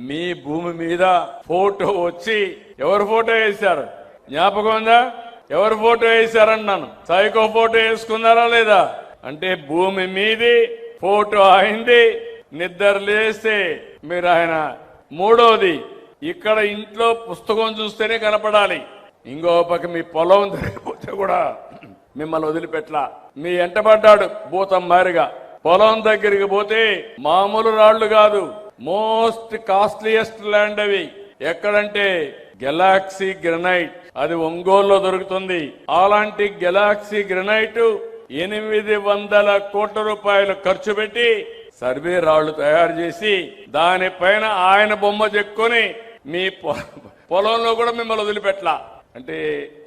మీ భూమి మీద ఫోటో వచ్చి ఎవరు ఫోటో వేశారు జ్ఞాపకం ఉందా? ఎవరు ఫోటో వేశారన్నాను. సైకో ఫోటో వేసుకున్నారా లేదా? అంటే భూమి మీది ఫోటో అయింది. నిద్ర లేస్తే మీరు ఆయన. మూడోది, ఇక్కడ ఇంట్లో పుస్తకం చూస్తేనే కనపడాలి. ఇంకో పక్క మీ పొలం తిరిగిపోతే కూడా మిమ్మల్ని వదిలిపెట్టలా. మీ ఎంటబడ్డాడు భూతం మారిగా. పొలం దగ్గరికి పోతే మామూలు రాళ్లు కాదు, మోస్ట్ కాస్ట్లీయెస్ట్ ల్యాండ్ అవి. ఎక్కడంటే గెలాక్సీ గ్రనైట్, అది ఒంగోలులో దొరుకుతుంది. అలాంటి గెలాక్సీ గ్రనైట్ 800 కోట్ల రూపాయలు ఖర్చు పెట్టి సర్వే రాళ్లు తయారు చేసి దానిపైన ఆయన బొమ్మ చెక్కుని మీ పొలంలో కూడా మిమ్మల్ని వదిలిపెట్టలా. అంటే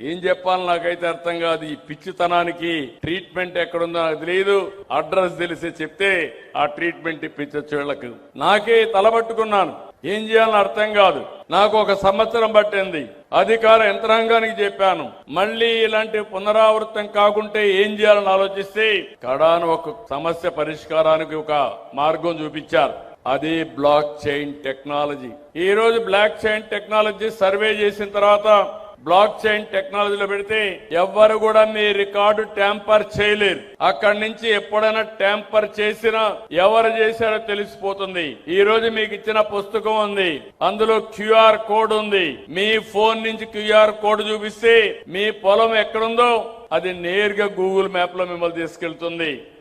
ఏం చెప్పాలి నాకైతే అర్థం కాదు. ఈ పిచ్చితనానికి ట్రీట్మెంట్ ఎక్కడుందో నాకు తెలియదు. అడ్రస్ తెలిసి చెప్తే ఆ ట్రీట్మెంట్ ఇప్పించచ్చు వీళ్ళకు. నాకే తలబట్టుకున్నాను, ఏం చేయాలని అర్థం కాదు. నాకు 1 సంవత్సరం పట్టింది. అధికార యంత్రాంగానికి చెప్పాను, మళ్లీ ఇలాంటి పునరావృతం కాకుంటే ఏం చేయాలని ఆలోచిస్తే కడాను ఒక సమస్య పరిష్కారానికి ఒక మార్గం చూపించారు. అది బ్లాక్ చైన్ టెక్నాలజీ. ఈ రోజు బ్లాక్ చైన్ టెక్నాలజీ సర్వే చేసిన తర్వాత బ్లాక్ చైన్ టెక్నాలజీలో పెడితే ఎవ్వరు కూడా మీ రికార్డు ట్యాంపర్ చేయలేరు. అక్కడి నుంచి ఎప్పుడైనా ట్యాంపర్ చేసినా ఎవరు చేశారో తెలిసిపోతుంది. ఈ రోజు మీకు ఇచ్చిన పుస్తకం ఉంది, అందులో క్యూఆర్ కోడ్ ఉంది. మీ ఫోన్ నుంచి క్యూఆర్ కోడ్ చూపిస్తే మీ పొలం ఎక్కడుందో అది నేరుగా గూగుల్ మ్యాప్ లో మిమ్మల్ని తీసుకెళ్తుంది.